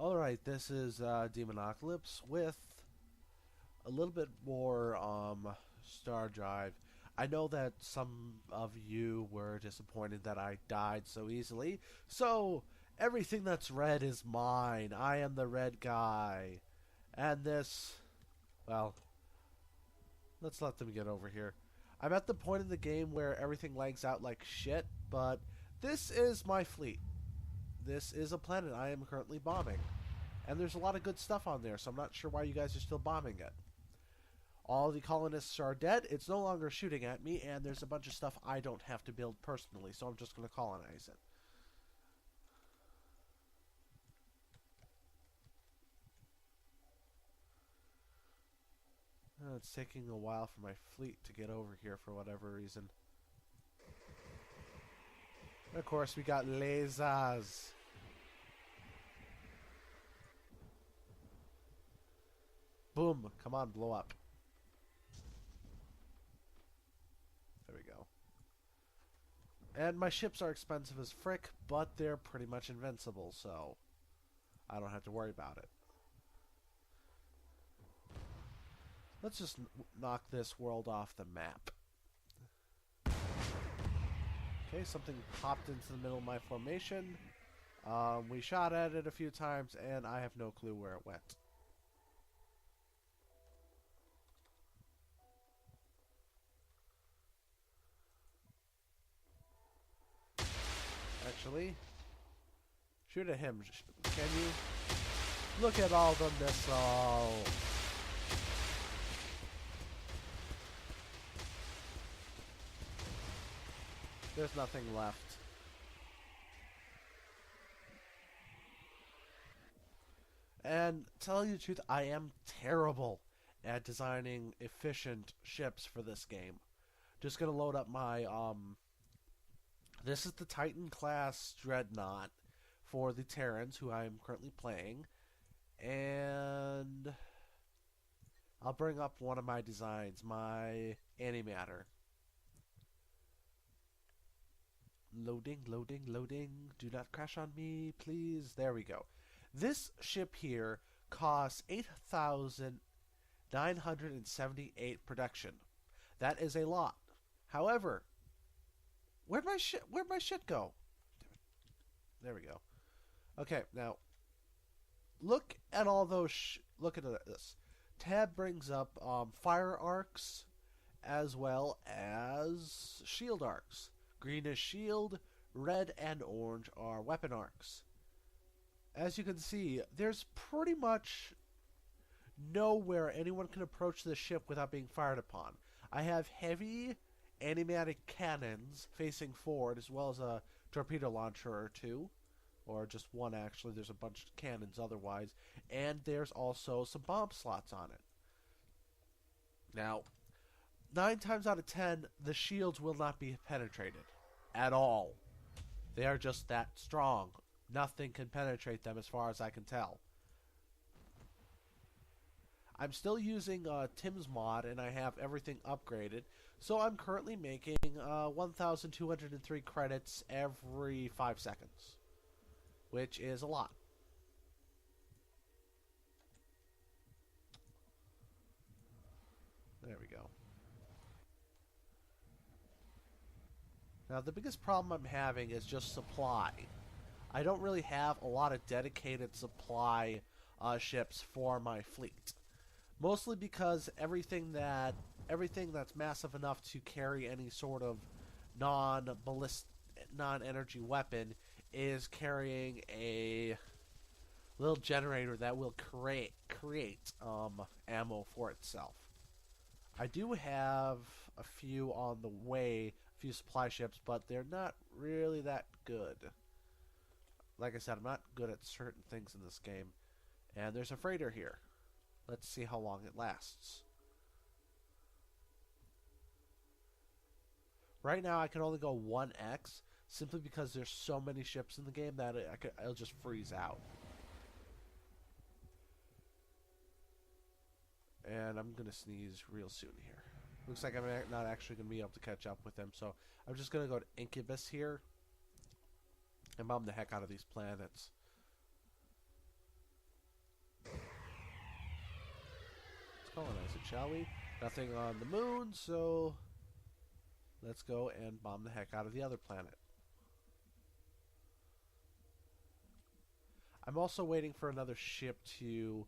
Alright, this is Demonocalypse with a little bit more Stardrive. I know that some of you were disappointed that I died so easily, so everything that's red is mine. I am the red guy. And this, well, let's let them get over here. I'm at the point in the game where everything lags out like shit, but this is my fleet. This is a planet I am currently bombing. And there's a lot of good stuff on there, so I'm not sure why you guys are still bombing it. All the colonists are dead, it's no longer shooting at me, and there's a bunch of stuff I don't have to build personally, so I'm just going to colonize it. It's taking a while for my fleet to get over here for whatever reason. And of course, we got lasers. Boom! Come on, blow up. There we go. And my ships are expensive as frick, but they're pretty much invincible, so I don't have to worry about it. Let's just knock this world off the map. Okay, something popped into the middle of my formation. We shot at it a few times, and I have no clue where it went. Actually, shoot at him. Can you? Look at all the missiles. There's nothing left. And to tell you the truth, I am terrible at designing efficient ships for this game. Just gonna load up my this is the Titan class Dreadnought for the Terrans, who I am currently playing. And I'll bring up one of my designs, my antimatter. Loading, loading, loading. Do not crash on me, please. There we go. This ship here costs 8,978 production. That is a lot. However, where'd my shit go? There we go. Okay, now look at all those. Look at this. Tab brings up fire arcs as well as shield arcs. Green is shield, red and orange are weapon arcs. As you can see, there's pretty much nowhere anyone can approach this ship without being fired upon. I have heavy animatic cannons facing forward, as well as a torpedo launcher or two. Or just one, actually. There's a bunch of cannons otherwise. And there's also some bomb slots on it. Now, 9 times out of 10, the shields will not be penetrated. At all. They are just that strong. Nothing can penetrate them as far as I can tell. I'm still using Tim's mod, and I have everything upgraded. So I'm currently making 1,203 credits every 5 seconds. Which is a lot. There we go. Now, the biggest problem I'm having is just supply. I don't really have a lot of dedicated supply ships for my fleet. Mostly because everything that's massive enough to carry any sort of non-energy weapon is carrying a little generator that will create ammo for itself. I do have a few on the way, a few supply ships, but they're not really that good. Like I said, I'm not good at certain things in this game. And there's a freighter here. Let's see how long it lasts. Right now I can only go 1x, simply because there's so many ships in the game that it'll just freeze out. And I'm going to sneeze real soon here. Looks like I'm not actually going to be able to catch up with them, so I'm just going to go to Incubus here and bomb the heck out of these planets. colonize it, shall we? Nothing on the moon, so let's go and bomb the heck out of the other planet. I'm also waiting for another ship to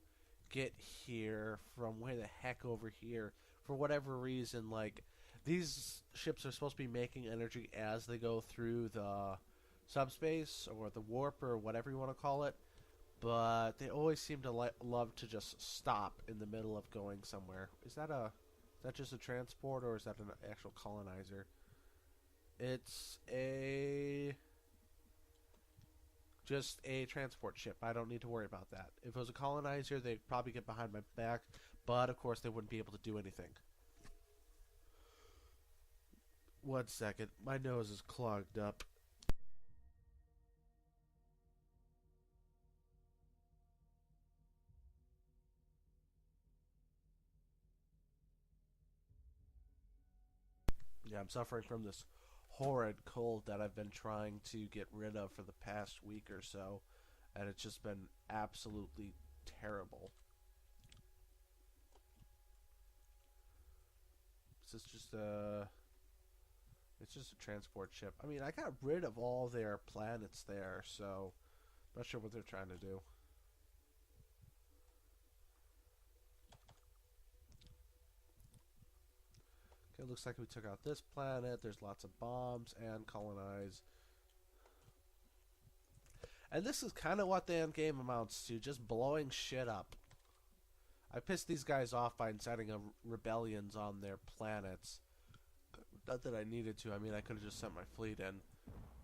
get here from way the heck over here. For whatever reason, like, these ships are supposed to be making energy as they go through the subspace or the warp or whatever you want to call it, but they always seem to love to just stop in the middle of going somewhere. Is that just a transport, or is that an actual colonizer? It's just a transport ship. I don't need to worry about that. If it was a colonizer, they'd probably get behind my back, but of course they wouldn't be able to do anything. 1 second. My nose is clogged up. Yeah, I'm suffering from this horrid cold that I've been trying to get rid of for the past week or so, and it's just been absolutely terrible. It's just a transport ship. I mean, I got rid of all their planets there, so I'm not sure what they're trying to do. Okay, looks like we took out this planet. There's lots of bombs and colonize. And this is kind of what the end game amounts to, just blowing shit up. I pissed these guys off by inciting rebellions on their planets. Not that I needed to. I mean, I could have just sent my fleet in.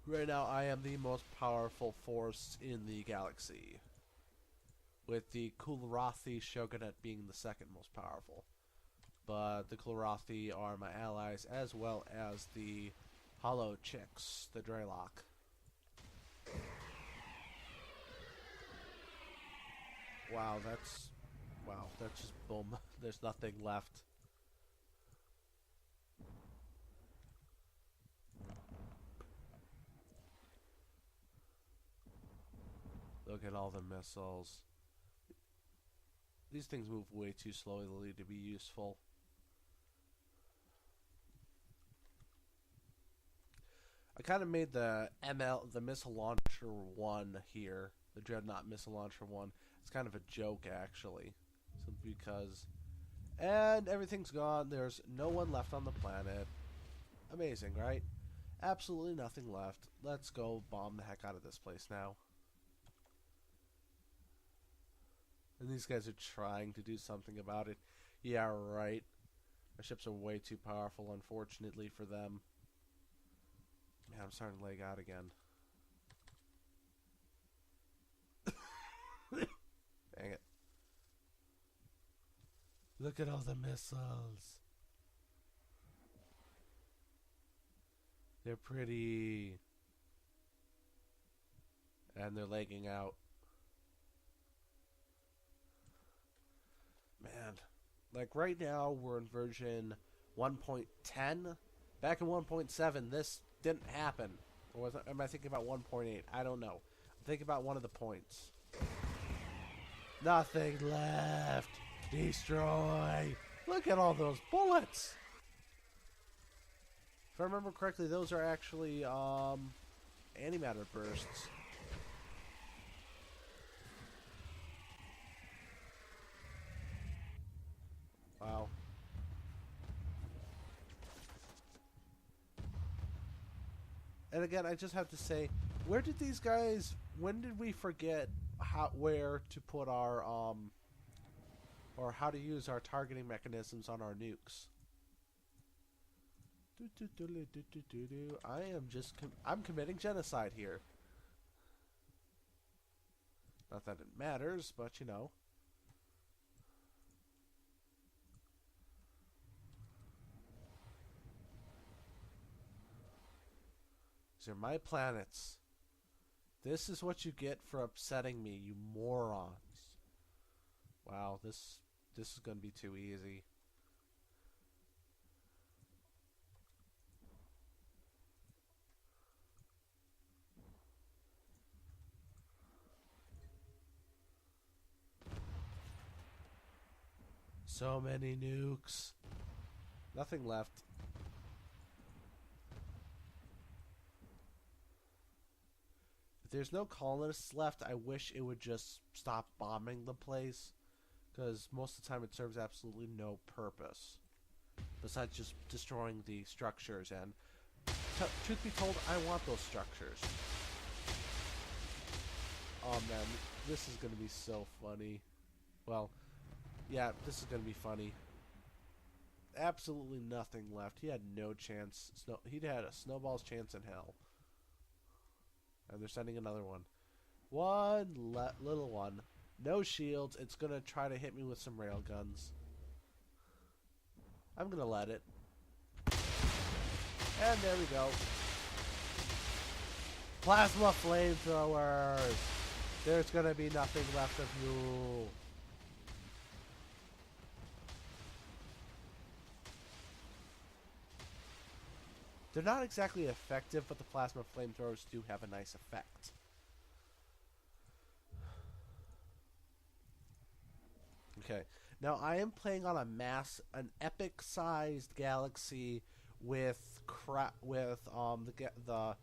Right now, I am the most powerful force in the galaxy, with the Kularathi Shogunate being the second most powerful. But the Kularathi are my allies, as well as the Hollow Chicks, the Dreylock. Wow, that's just boom. There's nothing left. Look at all the missiles. These things move way too slowly to be useful. I kind of made the missile launcher 1 here, the Dreadnought missile launcher 1. It's kind of a joke, actually. So because... And everything's gone. There's no one left on the planet. Amazing, right? Absolutely nothing left. Let's go bomb the heck out of this place now. And these guys are trying to do something about it. Yeah, right. Our ships are way too powerful, unfortunately for them. Man, I'm starting to lag out again. Dang it. Look at all the missiles. They're pretty. And they're lagging out. Man. Like right now, we're in version 1.10. Back in 1.7, this didn't happen. Or am I thinking about 1.8? I don't know. I'm thinking about one of the points. Nothing left. Destroy. Look at all those bullets. If I remember correctly, those are actually antimatter bursts. Wow. And again, I just have to say, where did these guys? When did we forget where to put our or how to use our targeting mechanisms on our nukes? I am just I'm committing genocide here. Not that it matters, but you know. These are my planets. This is what you get for upsetting me, you morons. Wow, this is going to be too easy. So many nukes. Nothing left. If there's no colonists left, I wish it would just stop bombing the place. Because most of the time it serves absolutely no purpose. Besides just destroying the structures. And truth be told, I want those structures. Oh man, this is going to be so funny. Well, yeah, this is going to be funny. Absolutely nothing left. He had no chance. He'd had a snowball's chance in hell. And they're sending another one. Little one. No shields. It's going to try to hit me with some railguns. I'm going to let it. And there we go. Plasma flamethrowers. There's going to be nothing left of you. They're not exactly effective, but the plasma flamethrowers do have a nice effect. Okay, now I am playing on an epic-sized galaxy with the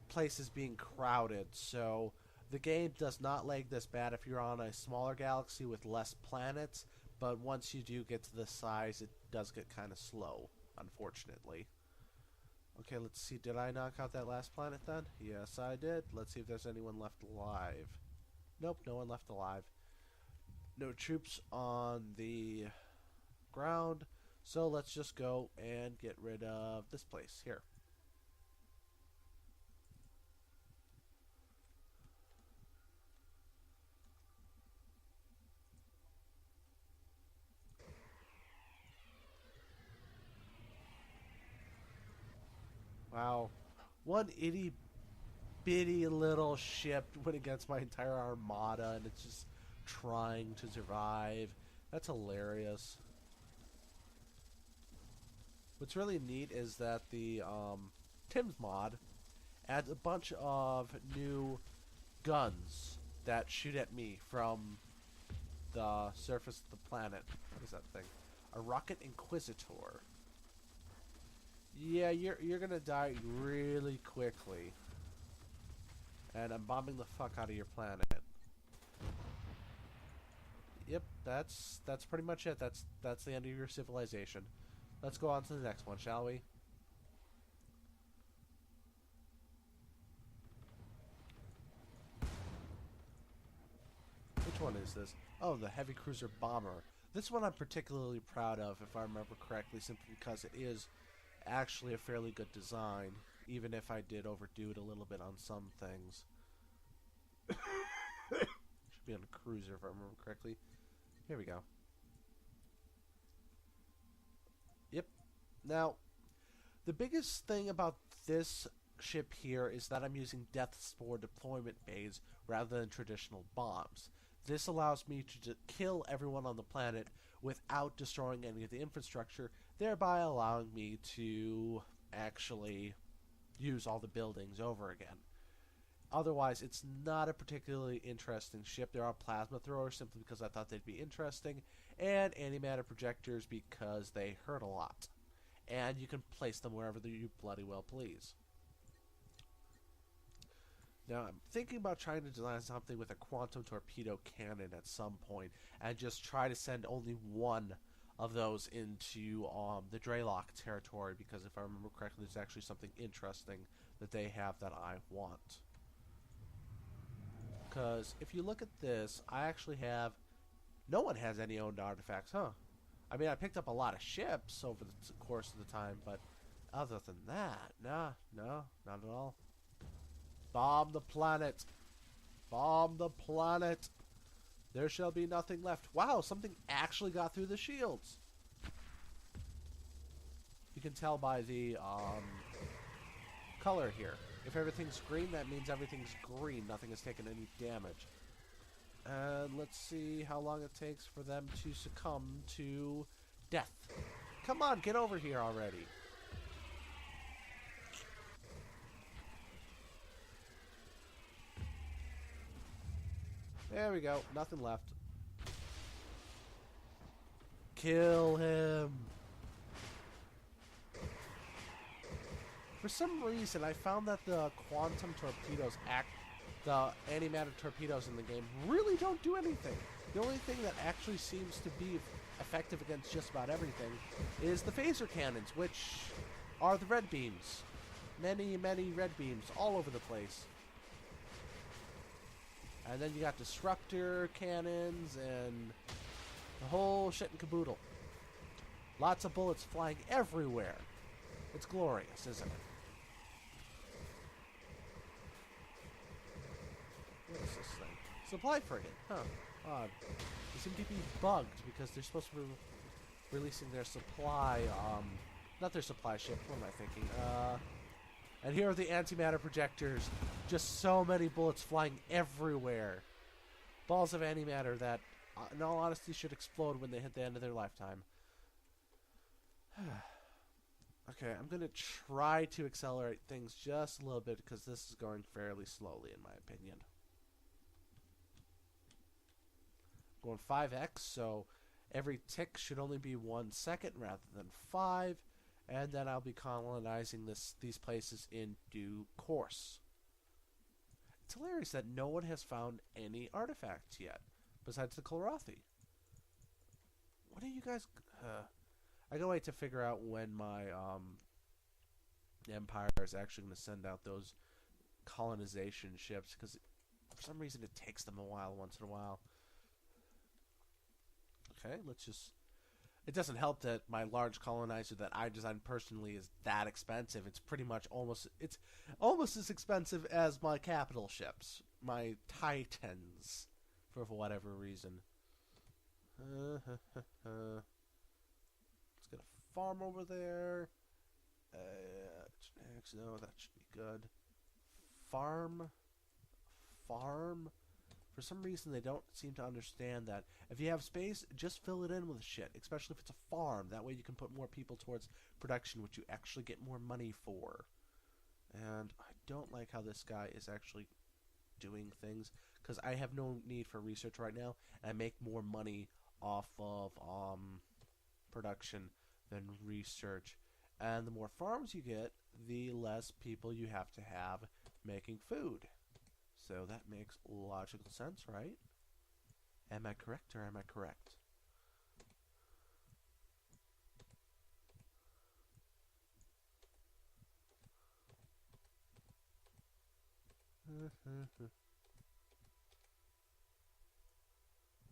places being crowded. So the game does not lag this bad if you're on a smaller galaxy with less planets. But once you do get to this size, it does get kind of slow, unfortunately. Okay, let's see. Did I knock out that last planet then? Yes, I did. Let's see if there's anyone left alive. Nope, no one left alive. No troops on the ground. So let's just go and get rid of this place here. Wow. One itty bitty little ship went against my entire armada and it's just trying to survive. That's hilarious. What's really neat is that the Tim's mod adds a bunch of new guns that shoot at me from the surface of the planet. What is that thing? A rocket inquisitor. Yeah, you're gonna die really quickly. And I'm bombing the fuck out of your planet. Yep, that's pretty much it. That's the end of your civilization. Let's go on to the next one, shall we? Which one is this? Oh, the heavy cruiser bomber. This one I'm particularly proud of, if I remember correctly, simply because it is actually a fairly good design, even if I did overdo it a little bit on some things. Should be on a cruiser, if I remember correctly. Here we go. Yep. Now, the biggest thing about this ship here is that I'm using death spore deployment bays rather than traditional bombs. This allows me to kill everyone on the planet without destroying any of the infrastructure, thereby allowing me to actually use all the buildings over again. Otherwise, it's not a particularly interesting ship. There are plasma throwers simply because I thought they'd be interesting, and antimatter projectors because they hurt a lot. And you can place them wherever you bloody well please. Now, I'm thinking about trying to design something with a quantum torpedo cannon at some point, and just try to send only one of those into the Dreylock territory, because if I remember correctly, there's actually something interesting that they have that I want. Because if you look at this, I actually have... No one has any owned artifacts, huh? I mean, I picked up a lot of ships over the course of the time, but other than that, no, not at all. Bomb the planet. Bomb the planet. There shall be nothing left. Wow, something actually got through the shields. You can tell by the color here. If everything's green, that means everything's green. Nothing has taken any damage. And let's see how long it takes for them to succumb to death. Come on, get over here already. There we go. Nothing left. Kill him. For some reason, I found that the quantum torpedoes the antimatter torpedoes in the game really don't do anything. The only thing that actually seems to be effective against just about everything is the phaser cannons, which are the red beams. Many, many red beams all over the place. And then you got disruptor cannons and the whole shit and caboodle. Lots of bullets flying everywhere. It's glorious, isn't it? What is this thing? Supply frigate. Huh. Odd. They seem to be bugged because they're supposed to be releasing their supply, not their supply ship. What am I thinking? And here are the antimatter projectors. Just so many bullets flying everywhere. Balls of antimatter that, in all honesty, should explode when they hit the end of their lifetime. Okay, I'm going to try to accelerate things just a little bit because this is going fairly slowly in my opinion. Going 5x, so every tick should only be 1 second rather than 5, and then I'll be colonizing these places in due course. It's hilarious that no one has found any artifacts yet, besides the Kolrathi. What are you guys... I gotta wait to figure out when my empire is actually going to send out those colonization ships, because for some reason it takes them a while once in a while. Okay, let's just... It doesn't help that my large colonizer that I designed personally is that expensive. It's pretty much almost as expensive as my capital ships, my Titans, for whatever reason. Let's get a farm over there. Next, no, that should be good. Farm. For some reason, they don't seem to understand that if you have space, just fill it in with shit, especially if it's a farm. That way you can put more people towards production, which you actually get more money for. And I don't like how this guy is actually doing things, because I have no need for research right now, and I make more money off of production than research. And the more farms you get, the less people you have to have making food. So that makes logical sense, right? Am I correct or am I correct?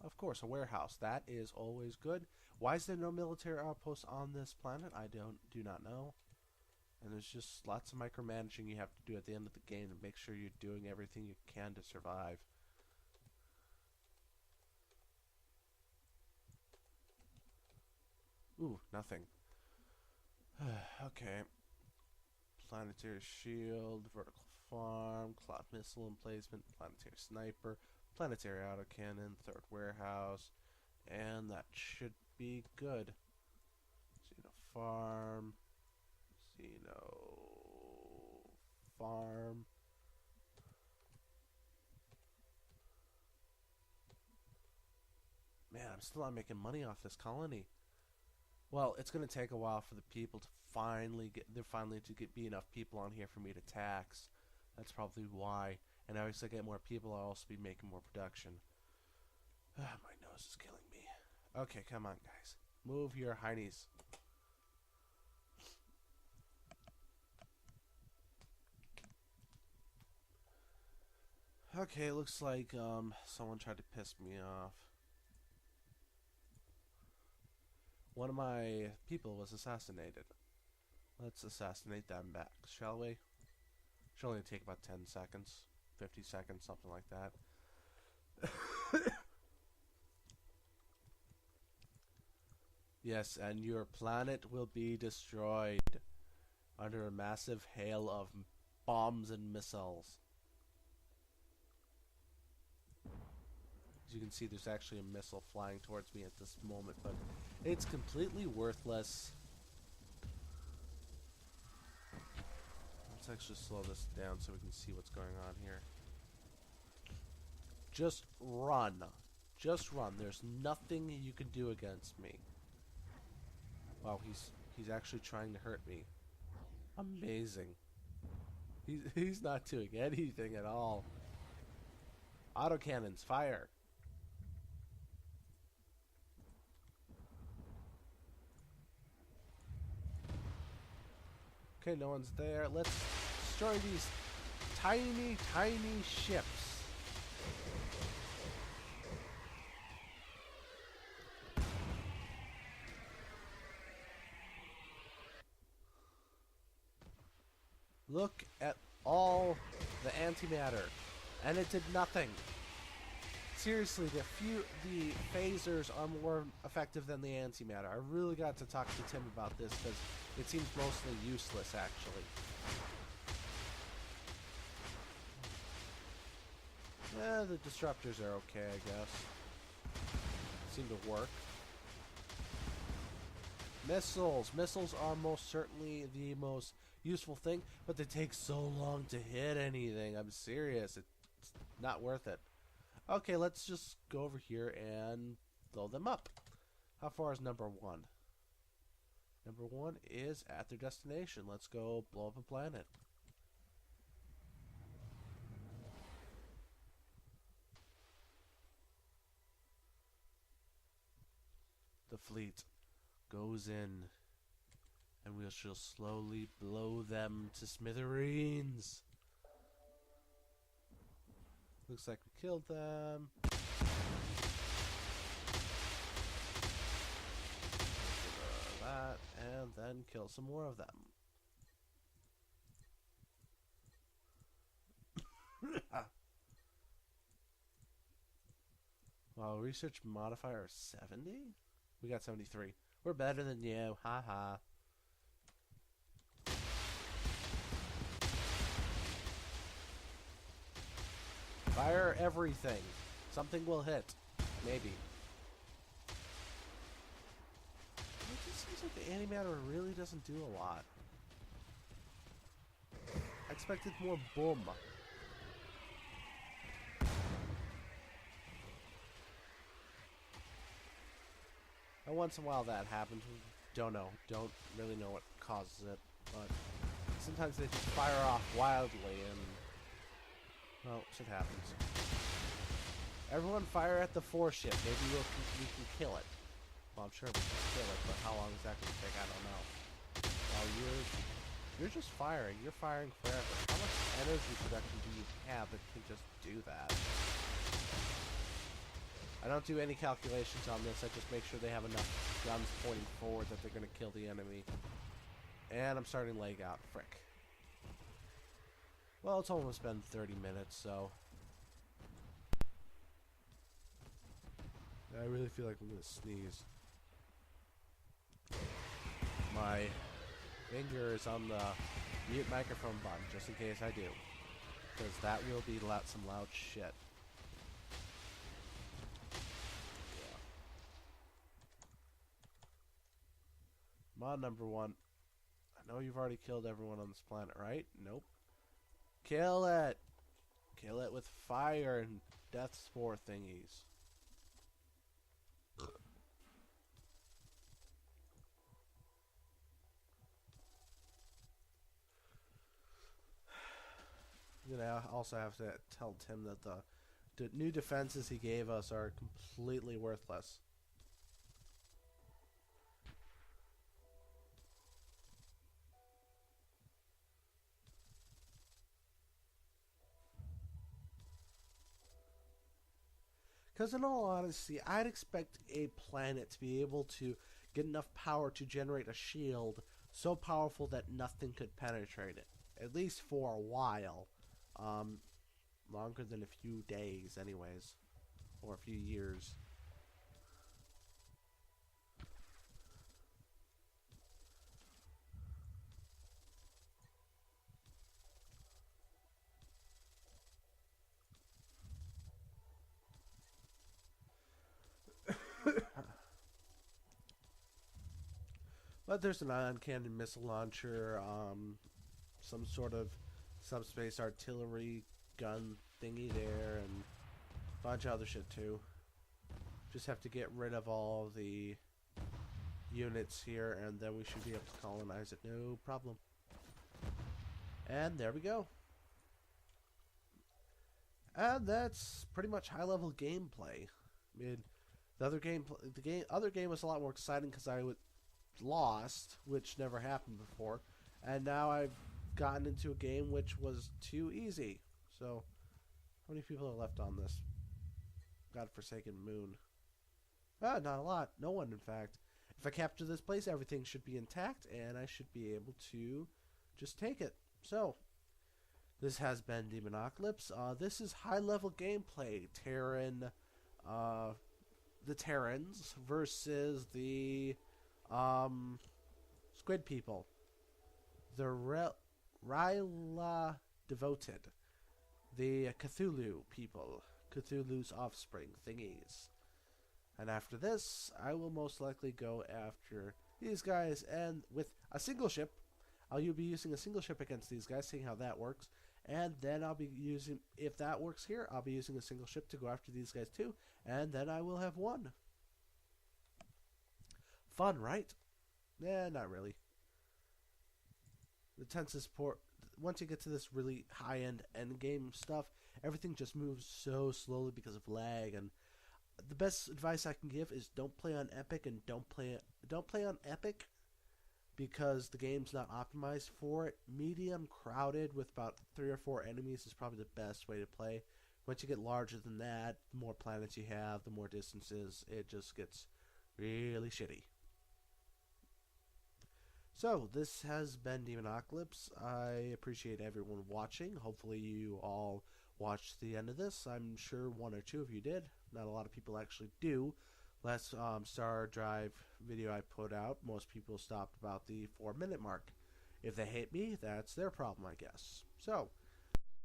Of course, a warehouse. That is always good. Why is there no military outposts on this planet? I do not know. And there's just lots of micromanaging you have to do at the end of the game to make sure you're doing everything you can to survive. Ooh, nothing. Okay. Planetary shield, vertical farm, cloud missile emplacement, planetary sniper, planetary autocannon, third warehouse, and that should be good. Xeno farm. Farm. Man, I'm still not making money off this colony. Well, it's going to take a while for the people to finally be enough people on here for me to tax. That's probably why. And as I get more people, I'll also be making more production. My nose is killing me. Okay, come on, guys. Move your heinies. Okay, looks like someone tried to piss me off. One of my people was assassinated. Let's assassinate them back, shall we? Should only take about 10 seconds, 50 seconds, something like that. Yes, and your planet will be destroyed under a massive hail of bombs and missiles. As you can see, there's actually a missile flying towards me at this moment, but it's completely worthless. Let's actually slow this down so we can see what's going on here. Just run. Just run. There's nothing you can do against me. Wow, he's actually trying to hurt me. Amazing. He's not doing anything at all. Autocannons, fire. Okay, no one's there. Let's destroy these tiny, tiny ships. Look at all the antimatter, and it did nothing. Seriously, the phasers are more effective than the antimatter. I really got to talk to Tim about this because it seems mostly useless, actually. Yeah, the disruptors are okay, I guess. Seem to work. Missiles. Missiles are most certainly the most useful thing, but they take so long to hit anything. I'm serious. It's not worth it. Okay, let's just go over here and blow them up. How far is number one? Number one is at their destination. Let's go blow up a planet. The fleet goes in, and we shall slowly blow them to smithereens. Looks like we killed them. That, and then kill some more of them. Wow, research modifier 70? We got 73. We're better than you. Haha. Fire everything. Something will hit. Maybe. It just seems like the antimatter really doesn't do a lot. I expected more boom. And once in a while that happens. Don't know. Don't really know what causes it. But sometimes they just fire off wildly and... well, shit happens. Everyone fire at the 4 ship. Maybe we can kill it. Well, I'm sure we can kill it, but how long is that going to take? I don't know. Well, you're just firing. You're firing forever. How much energy production do you have that can just do that? I don't do any calculations on this. I just make sure they have enough guns pointing forward that they're going to kill the enemy. And I'm starting leg out. Frick. Well, it's almost been 30 minutes, so... I really feel like I'm going to sneeze. My finger is on the mute microphone button, just in case I do. Because that will be some loud shit. Mod number 1. I know you've already killed everyone on this planet, right? Nope. Kill it! Kill it with fire and death spore thingies. I'm gonna also have to tell Tim that the new defenses he gave us are completely worthless. Because in all honesty, I'd expect a planet to be able to get enough power to generate a shield so powerful that nothing could penetrate it. At least for a while. Longer than a few days anyways. Or a few years. But there's an ion cannon missile launcher, some sort of subspace artillery gun thingy there, and a bunch of other shit too. Just have to get rid of all the units here, and then we should be able to colonize it. No problem. And there we go. And that's pretty much high-level gameplay. I mean, other game was a lot more exciting because I lost, which never happened before, and now I've gotten into a game which was too easy. So, how many people are left on this godforsaken moon? Ah, not a lot. No one, in fact. If I capture this place, everything should be intact, and I should be able to just take it. So, this has been Demonocalypse. This is high-level gameplay. The Terrans versus the Squid People. The Ryla Devoted. The Cthulhu people. Cthulhu's offspring thingies. And after this, I will most likely go after these guys, and with a single ship, I'll be using a single ship against these guys, seeing how that works. And then I'll be using, if that works here, I'll be using a single ship to go after these guys too. And then I will have won. Fun, right? Nah, not really. The tensest port. Once you get to this really high-end endgame stuff, everything just moves so slowly because of lag. And the best advice I can give is don't play on epic, and don't play on epic because the game's not optimized for it. Medium, crowded, with about 3 or 4 enemies is probably the best way to play. Once you get larger than that, the more planets you have, the more distances, it just gets really shitty. So, this has been Demonocalypse. I appreciate everyone watching. Hopefully you all watched the end of this. I'm sure 1 or 2 of you did. Not a lot of people actually do. Last Stardrive video I put out, most people stopped about the 4-minute mark. If they hate me, that's their problem, I guess. So,